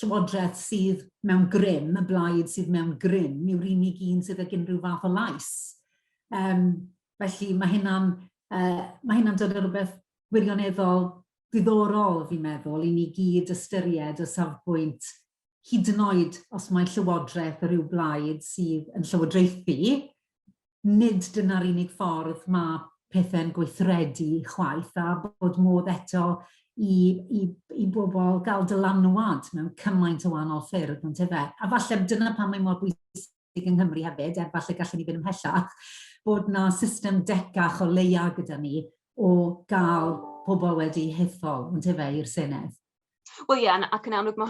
Llywodraeth sydd mewn grym, y blaid sydd mewn grym, yw'r unig un sydd ag unrhyw fath o lais. Felly mae hynna'n dod o rhywbeth wirioneddol ddiddorol, fi'n meddwl, i ni gyd ystyried o safbwynt hyd yn oed os mae Llywodraeth o ryw blaid sydd yn llywodraethu, nid dyna'r unig ffordd mae pethau'n gweithredu chwaith a bod modd eto i bobl gael dylanwad mewn cymaint o wahanol ffyrdd. A falle dyna pan mae mor bwysig yng Nghymru hefyd, falle gallwn ni fynd ymhellach, bod na system decach o leia gyda ni o gael pobl wedi hethol i'r Senedd. Wel ie, ac yn amlwg mae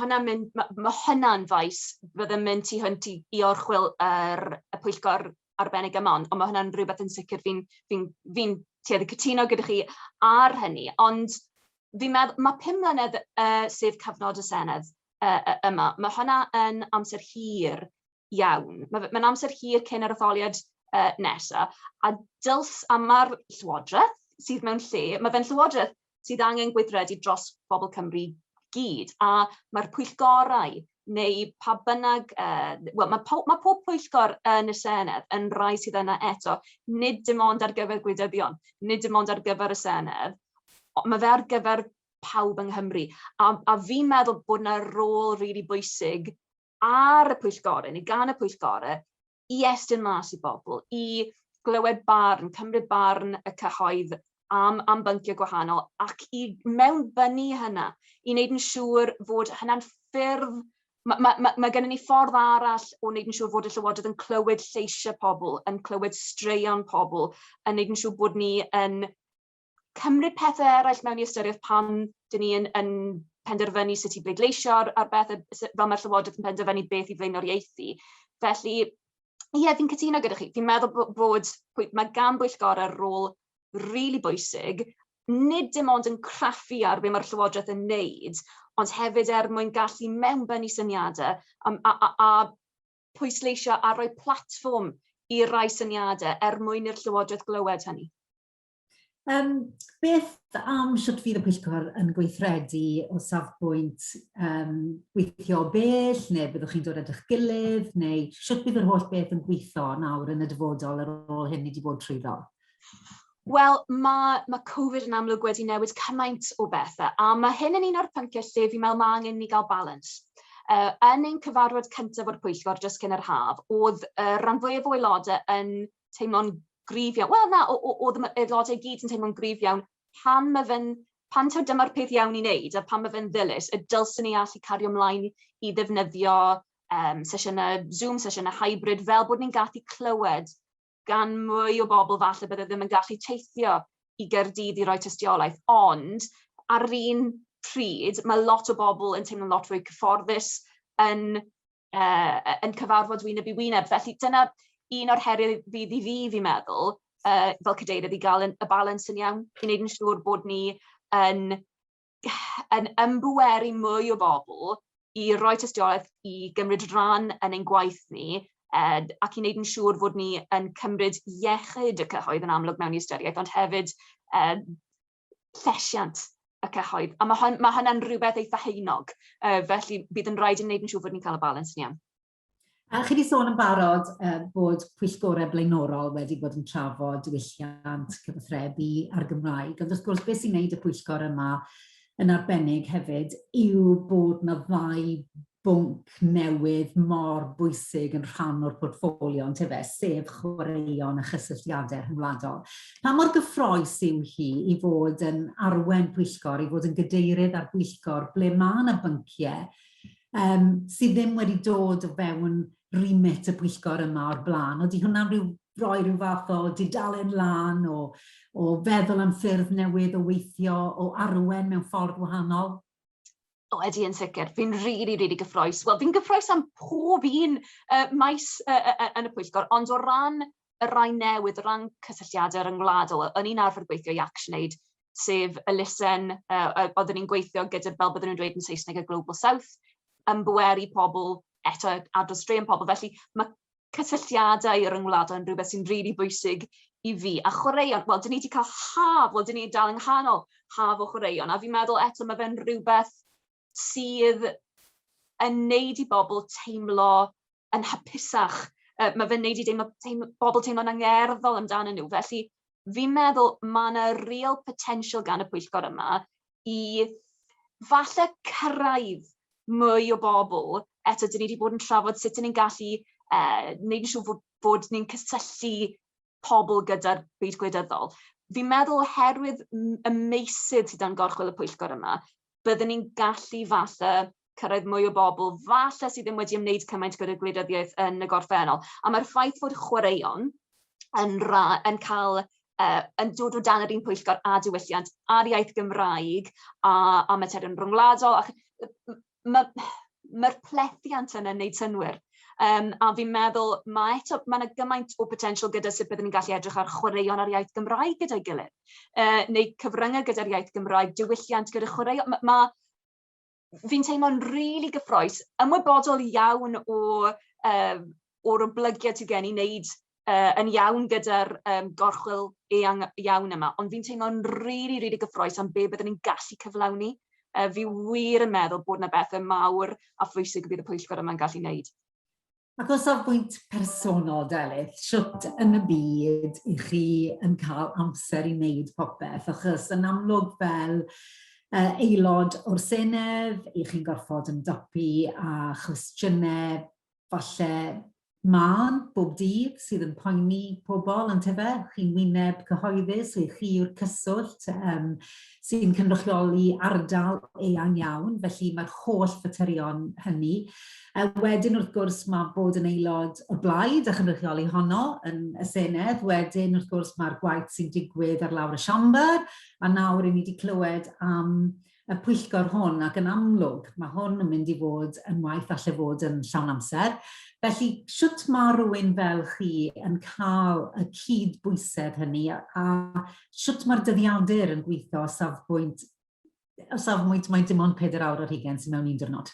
hynna'n faes fydde'n mynd tu hwnt i orchwil y Pwyllgor arbennig yma, ond mae hynna'n rhywbeth yn sicr fi'n tueddu cytuno gyda chi ar hynny, ond fi'n meddwl, mae 5 mlynedd sef cyfnod y Senedd yma, mae hynna yn amser hir iawn. Mae'n amser hir cyn yr etholiad nesaf, a mae'r Llywodraeth sydd mewn lle, mae fe'n Llywodraeth sydd angen gweithredu dros bobl Cymru gyd, a mae'r pwyllgorau neu pa bynnag, mae pob pwyllgor yn y Senedd yn rai sydd yna eto, nid dim ond ar gyfer gwleidyddion, nid dim ond ar gyfer y Senedd, mae fe ar gyfer pawb yng Nghymru. A fi'n meddwl bod yna rôl rili bwysig ar y pwyllgorau, neu gan y pwyllgorau, i estyn mas i bobl, i glywed barn, cymryd barn y cyhoedd am bynciau gwahanol, ac i mewnbynnu hynna, i wneud yn siŵr fod hynna'n ffyrdd. Mae gennym ni ffordd arall o wneud yn siŵr fod y Llywodraeth yn clywed lleisiau pobl, yn clywed straeon pobl, yn wneud yn siŵr bod ni yn cymryd pethau eraill mewn i ystyriaeth pan dyn ni yn penderfynu sut i bleidleisio ar bethau fel mae'r Llywodraeth yn penderfynu beth i flaenoriaethu. Felly, ie, fi'n cytuno gyda chi. Fi'n meddwl bod mae gan bwyllgorau rôl rili bwysig, nid dim ond yn craffu ar be mae'r Llywodraeth yn wneud, ond hefyd mwyn gallu mewnbynnu syniadau a pwysleisio a rhoi platfform i rai syniadau mwyn i'r Llywodraeth glywed hynny. Beth am sut fydd y pwyllgor yn gweithredu o safbwynt gweithio bell, neu byddwch chi'n dod at eich gilydd, neu sut bydd yr holl beth yn gweithio nawr yn y dyfodol ar ôl hyn wedi bod trwyddo? Wel, mae Covid yn amlwg wedi newid cymaint o bethau, a mae hyn yn un o'r pynciau lle fi'n meddwl mae angen ni gael balans. Yn ein cyfarfod cyntaf o'r Pwyllgor, jyst cyn yr haf, oedd rhan fwyaf o aelodau yn teimlo'n gryf iawn. Wel na, oedd y aelodau i gyd yn teimlo'n gryf iawn. Pan taw dyma'r peth iawn i wneud, a pan mae fe'n ddilys, y dylsyn ni allu cario ymlaen i ddefnyddio sesiynau Zoom, sesiynau hybrid, fel bod ni'n gallu clywed gan mwy o bobl falle bydde ddim yn gallu teithio i Gaerdydd i roi tystiolaeth. Ond, ar un pryd, mae lot o bobl yn teimlo'n lot fwy cyfforddus yn cyfarfod wyneb i wyneb. Felly dyna un o'r heriau fydd i fi'n meddwl, fel cadeirydd, i gael y balans yn iawn, i wneud yn siŵr bod ni yn ymbweru mwy o bobl i roi tystiolaeth i gymryd rhan yn ein gwaith ni, ac i wneud yn siŵr fod ni yn cymryd iechyd y cyhoedd yn amlwg mewn i ystyriaeth, ond hefyd llesiant y cyhoedd. A mae hynna'n rhywbeth eitha heinog, felly bydd yn rhaid yn wneud yn siŵr fod ni'n cael y balans yn iawn. A chi wedi sôn yn barod bod pwyllgorau blaenorol wedi bod yn trafod diwylliant, cyfathrebu a'r Gymraeg. Ond wrth gwrs, beth sy'n gwneud y pwyllgor yma yn arbennig hefyd yw bod yna ddau bwnc newydd mor bwysig yn rhan o'r portffolio, sef chwaraeon a chysylltiadau rhyngwladol. Pa mor gyffroes yw hi i fod yn arwen pwyllgor, i fod yn gadeirydd ar bwyllgor ble mae yna bynciau sydd ddim wedi dod o fewn remit y pwyllgor yma o'r blaen. Ydy hwnna'n rhoi rhyw fath o dudalen lan, o feddwl am ffyrdd newydd o weithio, o arwen mewn ffordd wahanol? O, ydy yn sicr. Fi'n really gyffroes. Wel, fi'n gyffroes am pob un maes yn y pwyllgor, ond o ran y rai newydd, o ran cysylltiadau rhyngwladol, o'n i'n arfer gweithio i ActionAid, sef y lusen, oedden ni'n gweithio gyda, fel byddwn nhw'n dweud yn Saesneg, y Global South, ymbweru pobl, eto adrostraeon pobl. Felly mae cysylltiadau rhyngwladol yn rhywbeth sy'n really bwysig i fi. A chwaraeon, wel, dyn ni wedi cael haf, wel, dyn ni dal yng nghanol haf o chwaraeon, a fi'n meddwl eto mae fe'n rhywbeth sydd yn neud i bobl teimlo yn hapusach. Mae fe'n neud i bobl teimlo'n angerddol amdano nhw. Felly fi'n meddwl mae yna real potential gan y pwyllgor yma i falle cyrraedd mwy o bobl. Eto, dyn ni wedi bod yn trafod sut ni'n gallu wneud yn siŵr bod ni'n cysylltu pobl gyda'r byd gwleidyddol. Fi'n meddwl oherwydd y meysydd sydd yn gorchwil y pwyllgor yma, byddwn ni'n gallu falle cyrraedd mwy o bobl, falle sydd ddim wedi ymwneud cymaint gyda'r gwleidyddiaeth yn y gorffennol. A mae'r ffaith fod chwaraeon yn dod o dan yr un pwyllgor a diwylliant a'r iaith Gymraeg a materion rhyngwladol. Mae'r plethiant yna'n neud synwyr. A fi'n meddwl mae yna gymaint o potensial gyda sut byddwn ni'n gallu edrych ar chwaraeon ar iaith Gymraeg gyda'i gilydd. Neu cyfryngau gyda'r iaith Gymraeg, diwylliant gyda chwaraeon. Fi'n teimlo'n really gyffroes, ymwybodol iawn o'r oblygiad sydd gen i wneud yn iawn gyda'r gorchwil eang iawn yma, ond fi'n teimlo'n really gyffroes am be byddwn ni'n gallu cyflawni. Fi wir yn meddwl bod yna bethau mawr a phwysig bydd y pwyllgor yma'n gallu wneud. Ac os o'r bwynt personol, Delyth, siwt yn y byd i chi yn cael amser i wneud popeth, achos yn amlwg fel aelod o'r Senedd, i chi'n gorfod ymdopi a chwestiynau falle man bob dydd sydd yn poeni pobl yn tefe, chi'n wyneb cyhoeddus, chi yw'r cyswllt sy'n cynrychioli ardal eang iawn, felly mae'r holl faterion hynny. Wedyn wrth gwrs mae bod yn aelod o blaid a chynrychioli honno yn y Senedd, wedyn wrth gwrs mae'r gwaith sy'n digwydd ar lawr y siamber, a nawr i ni wedi clywed am y pwyllgor hwn, ac yn amlwg mae hwn yn mynd i fod yn waith allai fod yn llawn amser. Felly, siwt mae rhywun fel chi yn cael y cydbwysedd hynny, a siwt mae'r dyddiadur yn gweithio o safbwynt mae dim ond 4 awr ar 20 sy'n mewn un diwrnod?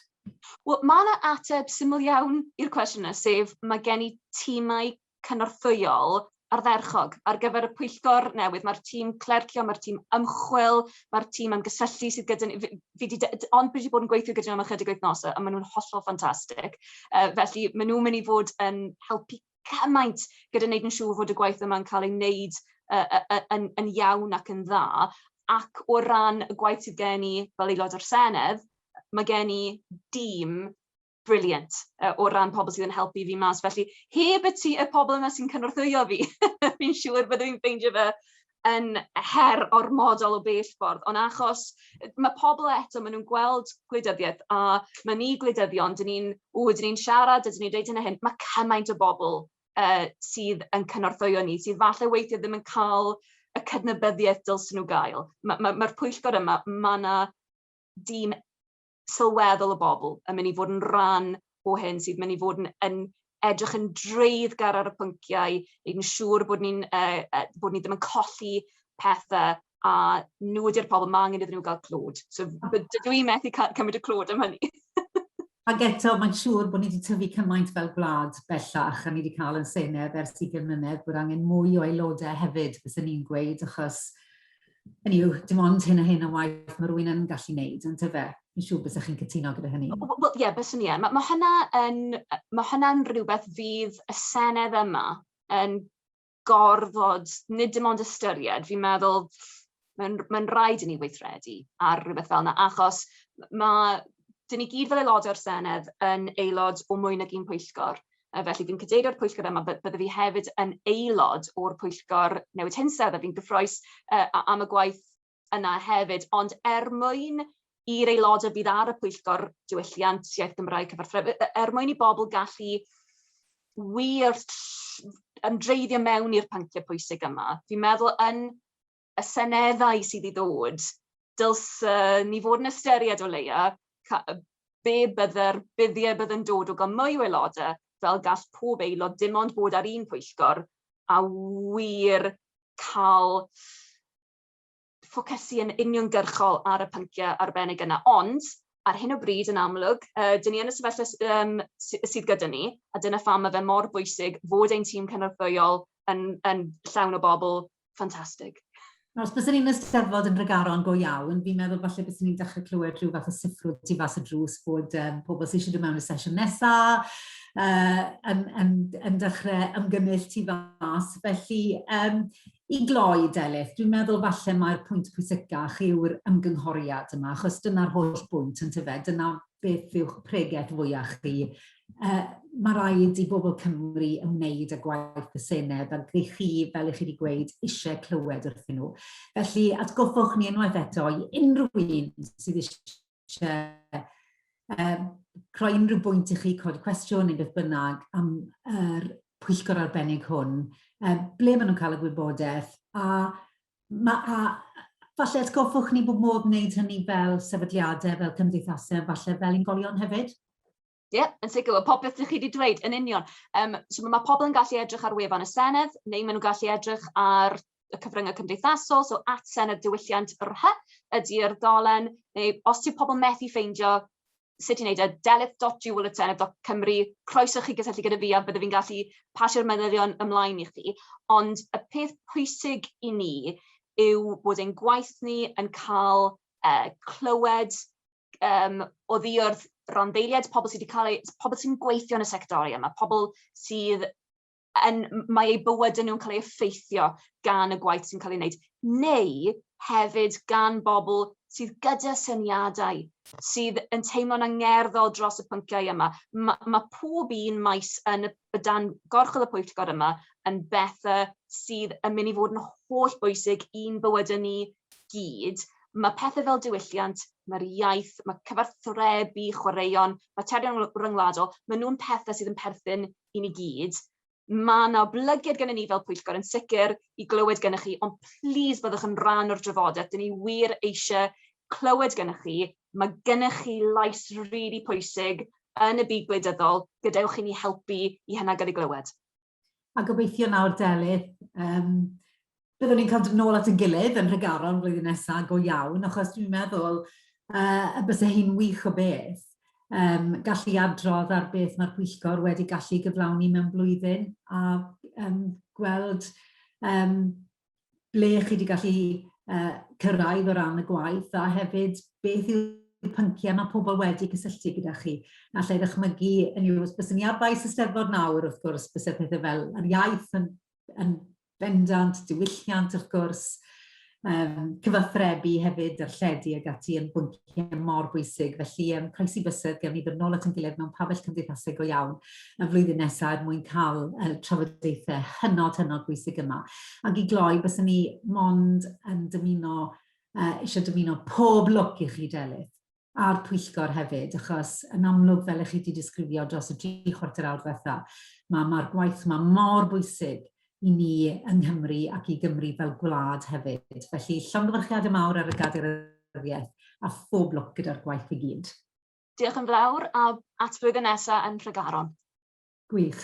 Wel, mae yna ateb syml iawn i'r cwestiwn, sef mae gen i tîmau cynorthwyol ardderchog ar gyfer y pwyllgor newydd. Mae'r tîm clercio, mae'r tîm ymchwil, mae'r tîm ymgysylltu sydd gyda ni. Ond wedi bod yn gweithio gyda nhw am ychydig wythnosau, a maen nhw'n hollol ffantastig. Felly, maen nhw'n mynd i fod yn helpu cymaint gyda wneud yn siŵr fod y gwaith yma'n cael ei wneud yn iawn ac yn dda. Ac o ran y gwaith sydd gen i fel aelod o'r Senedd, mae gen i dîm brilliant o ran pobl sydd yn helpu fi mas. Felly, heb y pobl yma sy'n cynorthwyo fi, fi'n siŵr byddwn i'n ffeindio fe yn her ormodol o bell ffordd, ond achos mae pobl eto, maen nhw'n gweld gwleidyddiaeth a mae ni gwleidyddion, dyn ni'n siarad, dyn ni'n dweud hynny hyn, mae cymaint o bobl sydd yn cynorthwyo ni, sydd falle weithio ddim yn cael y cydnabyddiaeth dylsyn nhw gael. Mae'r pwyllgor yma, mae yna dîm sylweddol o bobl yn mynd i fod yn rhan o hyn sydd mynd i fod yn edrych yn dreiddgar ar y pynciau, yn siŵr bod ni ddim yn colli pethau a nhw ydy'r pobl mae angen iddyn nhw gael clod. So dydw i methu cymryd y clod am hynny. Ac eto, mae'n siŵr bod ni wedi tyfu cymaint fel gwlad bellach a ni wedi cael yn Senedd ers 20 mlynedd bod angen mwy o aelodau hefyd, bys ni'n gweud, achos dim ond hyn a hyn o waith mae rhywun yn gallu neud, yn tyfe. Fi'n siŵr bys chi'n cytuno gyda hynny. Wel, ie, bys ni yn. Mae hynna'n rhywbeth fydd y Senedd yma yn gorfod, nid dim ond ystyried, fi'n meddwl mae'n rhaid i ni weithredu ar rhywbeth fel yna, achos dyn ni gyd fel aelodau'r Senedd yn aelod o mwy nag un pwyllgor. Felly fi'n cadeirio'r pwyllgor yma, bydde fi hefyd yn aelod o'r pwyllgor newydd hinsawdd, a fi'n gyffroes am y gwaith yna hefyd, ond mwyn i'r aelodau fydd ar y pwyllgor Diwylliant, Iaith Gymraeg, Cyfathrebu, mwyn i bobl gallu wir ymdreiddio mewn i'r pynciau pwysig yma. Fi'n meddwl yn y seneddau sydd i ddod, dylse ni fod yn ystyried o leia, be bydde'r buddiau bydd yn dod o gael mwy o aelodau, fel gall pob aelod dim ond bod ar un pwyllgor a wir cael ffocysu yn uniongyrchol ar y pynciau arbennig yna. Ond, ar hyn o bryd yn amlwg, dyn ni yn y sefyllfa sydd gyda ni, a dyna pham mae fe mor bwysig fod ein tîm cynorthwyol yn llawn o bobl ffantastig. Os byswn ni'n Eisteddfod yn Rhygaron go iawn, fi'n meddwl falle byswn ni'n dechrau clywed rhyw fath o siffrwd tu fas y drws bod pobl sy'n eisiau dod mewn y sesiwn nesaf yn dechrau ymgynnull tu fas. Felly, i gloi, Delyth, dwi'n meddwl falle mae'r pwynt pwysicach yw'r ymgynghoriad yma, achos dyna'r holl bwynt yn tyfe, dyna beth yw'ch pregaeth fwyach chi. Mae rhaid i bobl Cymru ymwneud â gwaith y Senedd, ac chi, fel ych chi wedi gweud, eisiau clywed wrthyn nhw. Felly, atgoffwch ni unwaith eto i unrhyw un sydd eisiau creu unrhyw bwynt i chi, codi cwestiwn neu beth bynnag am yr pwyllgor arbennig hwn, ble maen nhw'n cael y gwybodaeth, a falle atgoffwch ni bod modd wneud hynny fel sefydliadau, fel cymdeithasau, falle fel unigolion hefyd? Ie, yn sicr, popeth ydych chi wedi dweud, yn union. So mae pobl yn gallu edrych ar wefan y Senedd, neu maen nhw'n gallu edrych ar y cyfryngau cymdeithasol, so at Senedd Diwylliant ydy'r dolen, neu os yw pobl methu ffeindio sut i wneud Delyth Jewell AS, croeso chi gysylltu gyda fi a bydde fi'n gallu pasio'r meddylion ymlaen i chi. Ond y peth pwysig i ni yw bod ein gwaith ni yn cael clywed o ddiwrth randdeiliad, pobl sy'n gweithio yn y sectori yma, pobl sydd mae eu bywyd nhw'n cael ei effeithio gan y gwaith sy'n cael ei wneud, neu hefyd gan bobl sydd gyda syniadau, sydd yn teimlo'n angerddol dros y pynciau yma. Mae pob un maes yn dan gorchol y pwyllgor yma yn bethau sydd yn mynd i fod yn holl bwysig i'n bywydau ni gyd. Mae pethau fel diwylliant, mae'r iaith, mae cyfathrebu, chwaraeon, materion rhyngwladol, maen nhw'n pethau sydd yn perthyn i ni gyd. Mae yna oblygiad gennym ni fel pwyllgor yn sicr i glywed gennych chi, ond plis byddwch yn rhan o'r drafodaeth. Dyn ni wir eisiau clywed gennych chi. Mae gennych chi lais rili pwysig yn y byd gwleidyddol, gadewch i ni helpu i hynna gael ei glywed. A gobeithio nawr, Delyth, byddwn ni'n cael dod nôl at y gilydd yn Rhygaron flwyddyn nesaf go iawn, achos dwi'n meddwl y bys hyn wych o beth, gallu adrodd ar beth mae'r pwyllgor wedi gallu gyflawni mewn blwyddyn, a gweld ble chi wedi gallu cyrraedd o ran y gwaith, a hefyd beth yw'r pynciau mae pobl wedi cysylltu gyda chi. A lle ddychmygu yn yw, bys ni ar faes Eisteddfod nawr, wrth gwrs, bys pethau fel yr iaith yn bendant, diwylliant wrth gwrs, cyfathrebu hefyd, darlledu ag ati yn bwynciau mor bwysig. Felly, croesi bysedd gen i ddod nôl at yn gilydd mewn pabell cymdeithasig go iawn y flwyddyn nesaf er mwyn cael trafodaethau hynod bwysig yma. Ac i gloi, byswn ni mond yn eisiau dymuno pob lwc i chi Delyth, a'r Pwyllgor hefyd, achos yn amlwg fel ych chi wedi disgrifio dros y 3 chwarter awr diwetha, mae'r gwaith yma mor bwysig i ni yng Nghymru ac i Gymru fel gwlad hefyd. Felly, llongyfarchiadau mawr ar y gadeiryddiaeth a phob lwc gyda'r gwaith i gyd. Diolch yn fawr a at flwyddyn nesaf yn Rhygaron. Gwych.